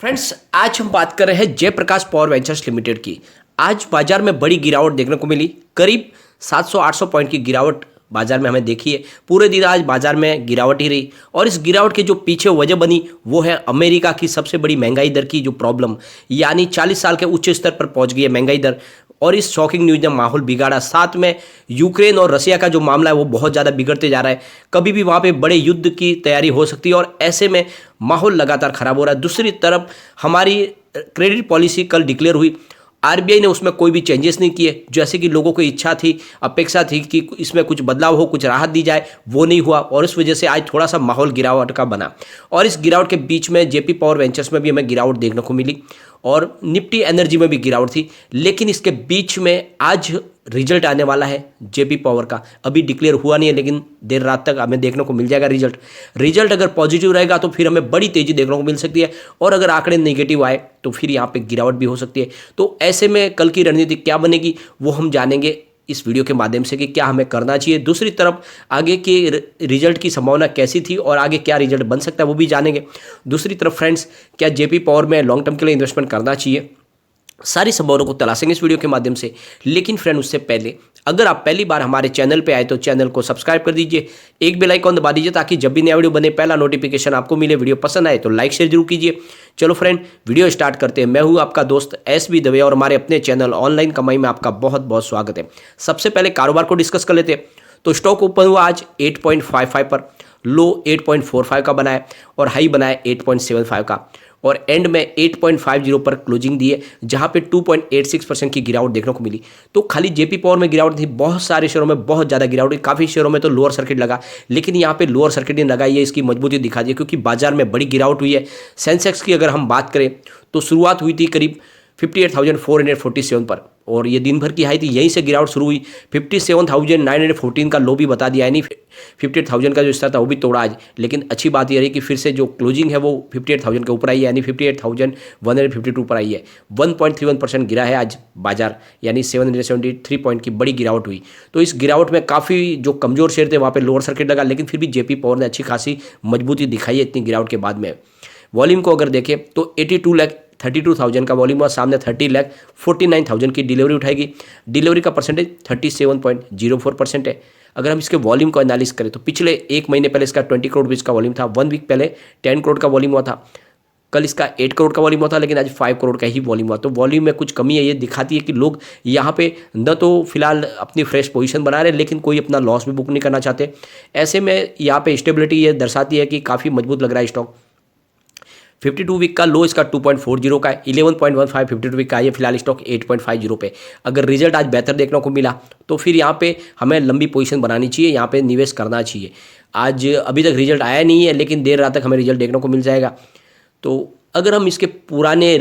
Friends, आज हम बात कर रहे हैं जयप्रकाश पावर वेंचर्स लिमिटेड की। आज बाजार में बड़ी गिरावट देखने को मिली। करीब 700-800 पॉइंट की गिरावट बाजार में हमें देखी है। पूरे दिन आज बाजार में गिरावट ही रही और इस गिरावट के जो पीछे वजह बनी वो है अमेरिका की सबसे बड़ी महंगाई दर की जो प्रॉब्लम, यानी 40 साल के उच्च स्तर पर पहुंच गई है महंगाई दर। और इस शॉकिंग न्यूज ने माहौल बिगाड़ा। साथ में यूक्रेन और रसिया का जो मामला है वो बहुत ज़्यादा बिगड़ते जा रहा है। कभी भी वहाँ पे बड़े युद्ध की तैयारी हो सकती है और ऐसे में माहौल लगातार खराब हो रहा है। दूसरी तरफ हमारी क्रेडिट पॉलिसी कल डिक्लेयर हुई। आरबीआई ने उसमें कोई भी चेंजेस नहीं किए। जैसे कि लोगों की इच्छा थी, अपेक्षा थी कि इसमें कुछ बदलाव हो, कुछ राहत दी जाए, वो नहीं हुआ और इस वजह से आज थोड़ा सा माहौल गिरावट का बना। और इस गिरावट के बीच में जेपी पावर वेंचर्स में भी हमें गिरावट देखने को मिली और निफ्टी एनर्जी में भी गिरावट थी। लेकिन इसके बीच में आज रिजल्ट आने वाला है जेपी पावर का। अभी डिक्लेयर हुआ नहीं है लेकिन देर रात तक हमें देखने को मिल जाएगा रिजल्ट अगर पॉजिटिव रहेगा तो फिर हमें बड़ी तेजी देखने को मिल सकती है और अगर आंकड़े नेगेटिव आए तो फिर यहाँ पे गिरावट भी हो सकती है। तो ऐसे में कल की रणनीति क्या बनेगी वो हम जानेंगे इस वीडियो के माध्यम से कि क्या हमें करना चाहिए। दूसरी तरफ आगे के रिजल्ट की संभावना कैसी थी और आगे क्या रिजल्ट बन सकता है वो भी जानेंगे। दूसरी तरफ फ्रेंड्स, क्या जेपी पावर में लॉन्ग टर्म के लिए इन्वेस्टमेंट करना चाहिए, सारी संभावनाओं को तलाशेंगे इस वीडियो के माध्यम से। लेकिन फ्रेंड, उससे पहले अगर आप पहली बार हमारे चैनल पे आए तो चैनल को सब्सक्राइब कर दीजिए, एक बेल आइकॉन दबा दीजिए ताकि जब भी नया वीडियो बने पहला नोटिफिकेशन आपको मिले। वीडियो पसंद आए तो लाइक शेयर जरूर कीजिए। चलो फ्रेंड, वीडियो स्टार्ट करते हैं। मैं हूं आपका दोस्त एस.बी. दवे और हमारे अपने चैनल ऑनलाइन कमाई में आपका बहुत बहुत स्वागत है। सबसे पहले कारोबार को डिस्कस कर लेते हैं। तो स्टॉक ओपन हुआ आज 8.55 पर, लो 8.45 का बनाया और हाई बनाया 8.75 का और एंड में 8.50 पर क्लोजिंग दी है, जहां पे 2.86% की गिरावट देखने को मिली। तो खाली जेपी पावर में गिरावट थी, बहुत सारे शेयरों में बहुत ज़्यादा गिरावट हुई। काफ़ी शेयरों में तो लोअर सर्किट लगा, लेकिन यहाँ पे लोअर सर्किट नहीं लगा, ये इसकी मजबूती दिखा दी है क्योंकि बाजार में बड़ी गिरावट हुई है। सेंसेक्स की अगर हम बात करें तो शुरुआत हुई थी करीब 58,447 पर और ये दिन भर की हाई थी, यहीं से गिरावट शुरू हुई। 57,914 का लो भी बता दिया, यानी 58,000 का जो स्तर था वो भी तोड़ा आज। लेकिन अच्छी बात यह रही कि फिर से जो क्लोजिंग है वो 58,000 के ऊपर आई है, यानी 58,152 पर आई है। 1.31% गिरा है आज बाजार, यानी 773 पॉइंट की बड़ी गिरावट हुई। तो इस गिरावट में काफ़ी जो कमज़ोर शेयर थे वहाँ पर लोअर सर्किट लगा, लेकिन फिर भी जेपी पावर ने अच्छी खासी मजबूती दिखाई है इतनी गिरावट के बाद में। वॉल्यूम को अगर देखें तो 82,32,000 का वॉल्यूम हुआ, सामने 30,49,000 की डिलीवरी उठाएगी। डिलीवरी का परसेंटेज 37.04% है। अगर हम इसके वॉल्यूम को एनालिस करें तो पिछले एक महीने पहले इसका 20 करोड़ रुपीज़ का वॉल्यूम था, 1 वीक पहले 10 करोड़ का वॉल्यूम हुआ था, कल इसका 8 करोड़ का वॉल्यूम हुआ था, लेकिन आज 5 करोड़ का ही वॉल्यूम हुआ। तो वॉल्यूम में कुछ कमी है, ये दिखाती है कि लोग यहाँ पे न तो फिलहाल अपनी फ्रेश पोजीशन बना रहे हैं लेकिन कोई अपना लॉस भी बुक नहीं करना चाहते। ऐसे में यहाँ पे स्टेबिलिटी ये दर्शाती है कि काफ़ी मजबूत लग रहा है स्टॉक। 52 वीक का लो इसका 2.40 का है, 11.15 52 वीक का है फिलहाल स्टॉक 8.50 पे। अगर रिजल्ट आज बेहतर देखने को मिला तो फिर यहाँ पे हमें लंबी पोजीशन बनानी चाहिए, यहाँ पे निवेश करना चाहिए। आज अभी तक रिजल्ट आया नहीं है लेकिन देर रात तक हमें रिजल्ट देखने को मिल जाएगा। तो अगर हम इसके पुराने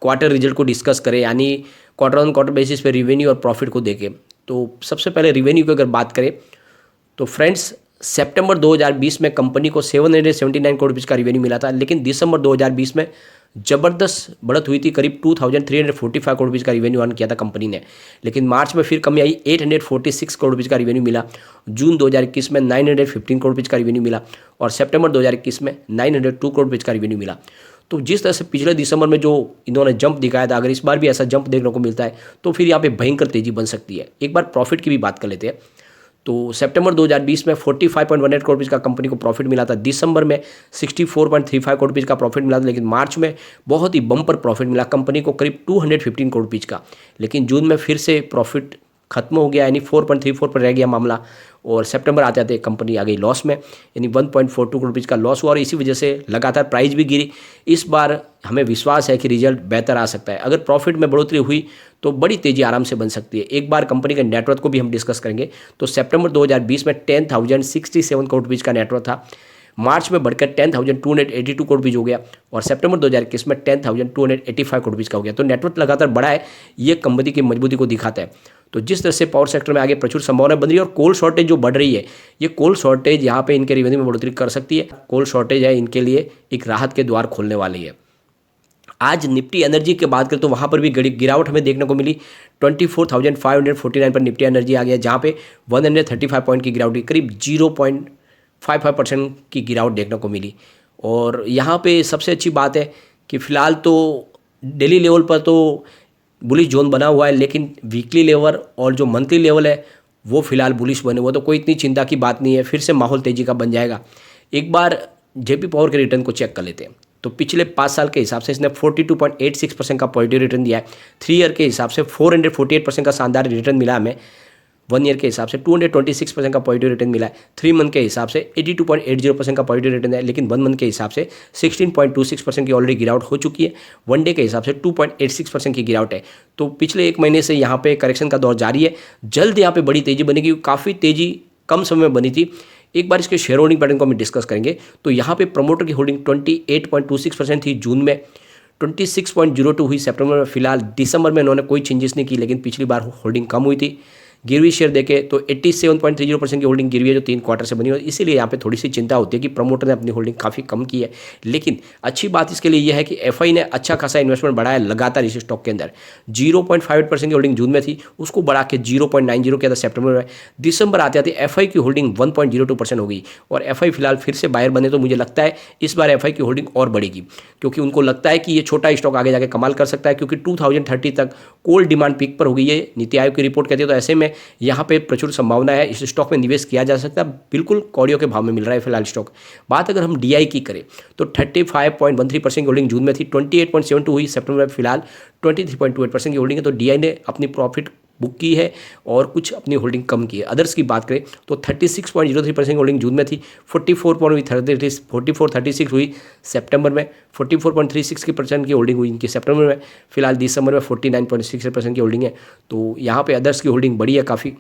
क्वार्टर रिजल्ट को डिस्कस करें, यानी क्वार्टर ऑन क्वार्टर बेसिस पे रिवेन्यू और प्रॉफिट को देखें, तो सबसे पहले रिवेन्यू की अगर बात करें तो फ्रेंड्स, सितंबर 2020 में कंपनी को 779 करोड़ रुपये का रिवेन्यू मिला था, लेकिन दिसंबर 2020 में ज़बरदस्त बढ़त हुई थी, करीब 2,345 करोड़ रुपये का रिवेन्यू अर्न किया था कंपनी ने। लेकिन मार्च में फिर कमी आई, 846 करोड़ रुपये का रिवेन्यू मिला। जून 2021 में 915 करोड़ रुपये का रिवेन्यू मिला और सितंबर 2021 में 902 करोड़ रुपये का रिवेन्यू मिला। तो जिस तरह से पिछले दिसंबर में जो इन्होंने जंप दिखाया था, अगर इस बार भी ऐसा जंप देखने को मिलता है तो फिर यहाँ पे भयंकर तेजी बन सकती है। एक बार प्रॉफिट की भी बात कर लेते हैं। तो सितंबर 2020 में 45.18 करोड़ रुपये का कंपनी को प्रॉफिट मिला था, दिसंबर में 64.35 करोड़ रुपये का प्रॉफिट मिला था, लेकिन मार्च में बहुत ही बम्पर प्रॉफिट मिला कंपनी को, करीब 215 करोड़ रुपये का। लेकिन जून में फिर से प्रॉफिट खत्म हो गया, यानी 4.34 पर रह गया मामला और सितंबर आते आते कंपनी आ गई लॉस में, यानी 1.42 करोड़ रुपये का लॉस हुआ और इसी वजह से लगातार प्राइस भी गिरी। इस बार हमें विश्वास है कि रिजल्ट बेहतर आ सकता है। अगर प्रॉफिट में बढ़ोतरी हुई तो बड़ी तेजी आराम से बन सकती है। एक बार कंपनी के नेटवर्थ को भी हम डिस्कस करेंगे। तो सितंबर 2020 में 10,067 करोड़ रुपये का नेटवर्थ था, मार्च में बढ़कर 10,282 करोड़ रुपये हो गया और सितंबर 2021 में 10,285 करोड़ रुपये का हो गया। तो नेटवर्थ लगातार बढ़ा है, ये कंपनी की मजबूती को दिखाता है। तो जिस तरह से पावर सेक्टर में आगे प्रचुर संभावना बन रही है और कोल शॉर्टेज जो बढ़ रही है, ये कोल शॉर्टेज यहाँ पे इनके रेवेन्यू में बढ़ोतरी कर सकती है। कोल शॉर्टेज है इनके लिए एक राहत के द्वार खोलने वाली है। आज निफ्टी एनर्जी की बात करें तो वहाँ पर भी गिरावट हमें देखने को मिली। 24,549 पर निफ्टी एनर्जी आ गया, जहाँ पे 135 पॉइंट की गिरावट हुई, करीब 0.55% की गिरावट देखने को मिली। और यहाँ पे सबसे अच्छी बात है कि फ़िलहाल तो डेली लेवल पर तो बुलिश जोन बना हुआ है, लेकिन वीकली लेवल और जो मंथली लेवल है वो फिलहाल बुलिश बने हुए, तो कोई इतनी चिंता की बात नहीं है, फिर से माहौल तेजी का बन जाएगा। एक बार जेपी पावर के रिटर्न को चेक कर लेते हैं। तो पिछले 5 साल के हिसाब से इसने 42.86% का पॉजिटिव रिटर्न दिया है। 3 ईयर के हिसाब से 448% का शानदार रिटर्न मिला हमें। 1 ईयर के हिसाब से 226% का पॉजिटिव रिटर्न मिला है। 3 मंथ के हिसाब से 82.80% का पॉजिटिव रिटर्न है, लेकिन 1 मंथ के हिसाब से 16.26% की ऑलरेडी गिरावट हो चुकी है। 1 डे के हिसाब से 2.86% की गिरावट है। तो पिछले 1 महीने से यहाँ पे करेक्शन का दौर जारी है। जल्द यहाँ पे बड़ी तेजी बनेगी, काफ़ी तेजी कम समय में बनी थी। एक बार इसके शेयर होल्डिंग पैटर्न को हम डिस्कस करेंगे। तो यहाँ पे प्रमोटर की होल्डिंग 28.26% थी जून में, 26.02 हुई सितंबर में। फिलहाल दिसंबर में इन्होंने कोई चेंजेस नहीं की, लेकिन पिछली बार होल्डिंग कम हुई थी। गिरवी शेयर देखे तो 87.30% की होल्डिंग गिरवी है, जो 3 क्वार्टर से बनी है। इसीलिए यहाँ पे थोड़ी सी चिंता होती है कि प्रमोटर ने अपनी होल्डिंग काफ़ी कम की है। लेकिन अच्छी बात इसके लिए यह है कि एफआई ने अच्छा खासा इन्वेस्टमेंट बढ़ाया लगातार इस स्टॉक के अंदर। 0.58% की होल्डिंग जून में थी, उसको बढ़ा के 0.90 किया था सितंबर में। दिसंबर आते आते एफआई की होल्डिंग 1.02% हो गई, और एफआई फिलहाल फिर से बायर बने। तो मुझे लगता है इस बार एफआई की होल्डिंग और बढ़ेगी, क्योंकि उनको लगता है कि ये छोटा स्टॉक आगे जाके कमाल कर सकता है, क्योंकि 2030 तक कोल डिमांड पीक पर होगी, ये नीति आयोग की रिपोर्ट कहती है। तो ऐसे में यहाँ पे प्रचुर संभावना है, इस स्टॉक में निवेश किया जा सकता है। बिल्कुल कौड़ियों के भाव में मिल रहा है फिलहाल स्टॉक। बात अगर हम डीआई की करें तो 35.13% की होल्डिंग जून में थी, 28.72 हुई सितंबर में। फिलहाल 23.28% की होल्डिंग है। तो डीआई ने अपनी प्रॉफिट बुक की है और कुछ अपनी होल्डिंग कम की है। अदर्स की बात करें तो 36.03% की होल्डिंग जून में थी, 44.36 हुई सितंबर में, 44.36% की होल्डिंग हुई इनकी सितंबर में। फिलहाल दिसंबर में 49.6% की होल्डिंग है। तो यहाँ पे अदर्स की होल्डिंग बड़ी है काफ़ी।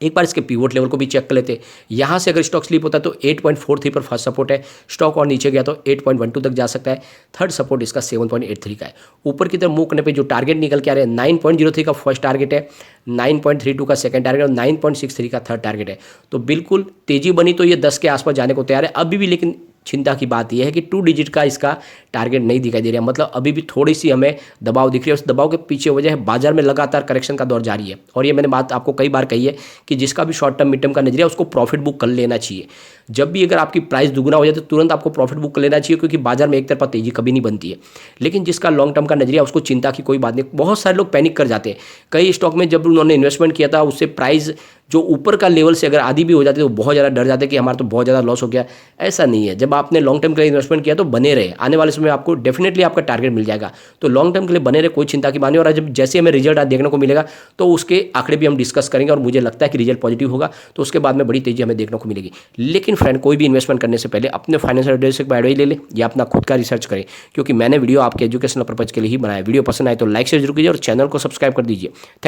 एक बार इसके पिवोट लेवल को भी चेक कर लेते हैं। यहाँ से अगर स्टॉक स्लिप होता है तो 8.43 पर फर्स्ट सपोर्ट है, स्टॉक और नीचे गया तो 8.12 तक जा सकता है। थर्ड सपोर्ट इसका 7.83 का है। ऊपर की तरफ मूव करने पे जो टारगेट निकल के आ रहे हैं 9.03 का फर्स्ट टारगेट है, 9.32 का सेकंड टारगेट और 9.63 का थर्ड टारगेट है। तो बिल्कुल तेजी बनी तो ये 10 के आसपास जाने को तैयार है अभी भी। लेकिन चिंता की बात यह है कि 2 डिजिट का इसका टारगेट नहीं दिखाई दे रहा है, मतलब अभी भी थोड़ी सी हमें दबाव दिख रही है। उस दबाव के पीछे वजह है बाजार में लगातार करेक्शन का दौर जारी है। और ये मैंने बात आपको कई बार कही है कि जिसका भी शॉर्ट टर्म मिड टर्म का नजरिया उसको प्रॉफिट बुक कर लेना चाहिए। जब भी अगर आपकी प्राइस दुगुना हो जाए तो तुरंत आपको प्रॉफिट बुक कर लेना चाहिए, क्योंकि बाजार में एक तरफा तेजी कभी नहीं बनती है। लेकिन जिसका लॉन्ग टर्म का नजरिया उसको चिंता की कोई बात नहीं। बहुत सारे लोग पैनिक कर जाते हैं। कई स्टॉक में जब उन्होंने इन्वेस्टमेंट किया था उससे प्राइस जो ऊपर का लेवल से अगर आधी भी हो जाती है तो बहुत ज़्यादा डर जाते हैं कि हमारा तो बहुत ज़्यादा लॉस हो गया। ऐसा नहीं है। जब आपने लॉन्ग टर्म के लिए इन्वेस्टमेंट किया तो बने रहे, आने वाले समय आपको डेफिनेटली आपका टारगेट मिल जाएगा। तो लॉन्ग टर्म के लिए बने रहे, कोई चिंता की बात नहीं। और जब जैसे हमें रिजल्ट देखने को मिलेगा तो उसके आंकड़े भी हम डिस्कस करेंगे, और मुझे लगता है कि रिजल्ट पॉजिटिव होगा तो उसके बाद में बड़ी तेजी हमें देखने को मिलेगी। लेकिन फ्रेंड, कोई भी इन्वेस्टमेंट करने से पहले अपने फाइनेंशियल एडवाइजर से एडवाइस ले ले या अपना खुद का रिसर्च करें, क्योंकि मैंने वीडियो आपके एजुकेशनल पर्पज के लिए ही बनाया। वीडियो पसंद आए तो लाइक शेयर जरूर कीजिए और चैनल को सब्सक्राइब कर दीजिए। थैंक